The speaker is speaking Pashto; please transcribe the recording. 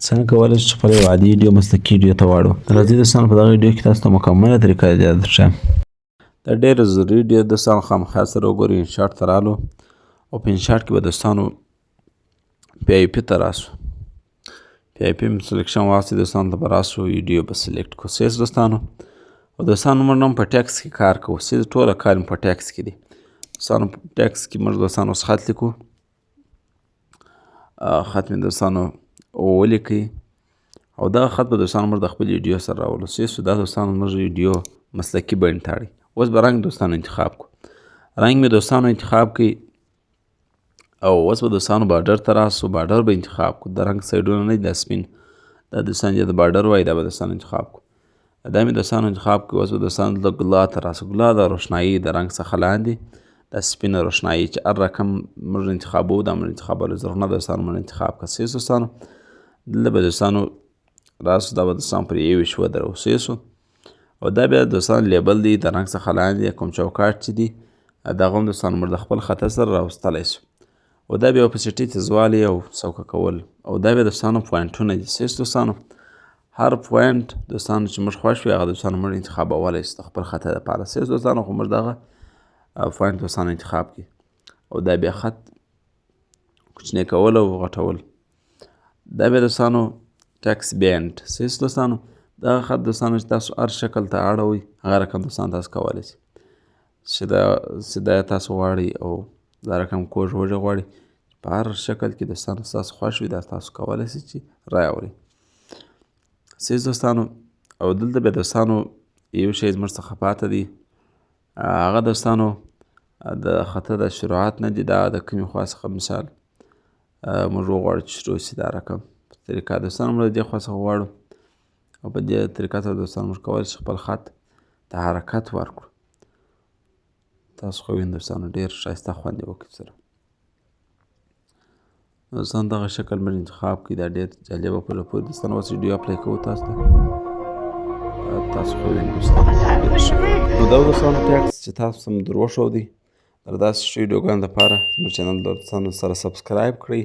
څنګه کولی شو چې خپله یو عادي ویډیو مسلکي ویډیو ته واړو. راځئ دوستانو په دغه ویډیو کې تاسو ته مکمله طریقه یاد درښیم. دا ډېره ضروري ویډیو ده، دوستانو خامخا سره وګورئ. انشاټ ته رالو او په انشاټ کې به دوستانو PIP ته راسو. PIP سلیکشن واخلئ دوستانو ته به راسو، ویډیو به سلیکټ کړو. سیز دوستانو او دوستانو موږ نن په ټکسټ کې کار کوو. سیز ټوله کار مې په ټکسټ کې دی. دوستانو په ټکسټ کې موږ دوستانو اوس خط لیکو. خط مې دوستانو ولیکئ او دغه خط به دوستانو موږ د خپل ویډیو سره راولو. سیسو دا دوستانو موږ ویډیو مسلکي بڼې ته اړوي. اوس به رنګ دوستانو انتخاب کړو. رنګ مې دوستانو انتخاب کړئ او اوس به دوستانو بارډر ته راسو. بارډر به انتخاب کړو. د رنګ سایډونه نه دي، دا سپین، دا دوستانو د بارډر وایي، دا به دوستانو انتخاب کړو. دا مې دوستانو انتخاب کړو. اوس به دوستانو د ګلا ته راسو. ګلا د روښنایي د رنګ څخه لاندې دا سپینه روښنایي چې هر رقم موږ انتخابوو دا موږ انتخابوو. زرغونه دوستانو موږ انتخاب کړه. سیز دوستانو دلته به دوستانو راسو. دا به دوستانو پر 21 ودرو. سیسو او دا بیا دوستانو لیبل دی د رنګ څخه لاندې کوم چوکاټ چې دی دغه هم دوستانو موږ د خپل خطه سره راوستلی سو. او دا بیا اپوزیټي تیزوالی او څوکه کول او دا بیا دوستانو پوینټونه دي. سیس دوستانو هر پوینټ دوستانو چې موږ خوښ وي هغه دوستانو موږ انتخابولی سو د خپل خطه دپاره. سیس دوستانو خو موږ دغه پوینټ دوستانو انتخاب کړي او دا بیا خط کوچنی کول او غټول. دا بیا دوستانو ټکس بینډ. سیس دوستانو دغه خط دوستانو چې تاسو هر شکل ته اړوئ هغه رقم دوستانو تاسو کولی شئ. سیده تاسو غواړئ او دا رقم کوږ وږه غواړئ په هر شکل کې دوستانو ستاسو خوښ وي دا تاسو کولی شئ چې رایه ورکړئ. سیز دوستانو او دلته بیا دوستانو یو شی زموږ څخه پاته دی، هغه دوستانو د خطه د شروعات نه دی. دا د کومې خوا څخه مثال موږ وغواړو چې شروع شي دا رقم په طریقه دوستانو موږ د دې خوا څخه غواړو او په دې طریقه سره دوستانو موږ کولی شو خپل خط ته حرکت ورکړو. تاسو خو وینئ دوستانو ډېر ښایسته خوند یې وکړ سره. دوستانو دغه شکل موږ انتخاب کړئ. دا ډېر جالبه په زړه پورې دوستانو. اوس ویډیو اپلای کوو تاسو ته. تاسو خو وینئ دوستانو ډېر ښه. نو دا دوستانو ټکسټ چې تاسو ته مو در وښودی د داسې ښه ویډیوګانو لپاره زموږ چینل دوستانو سره سبسکرایب کړئ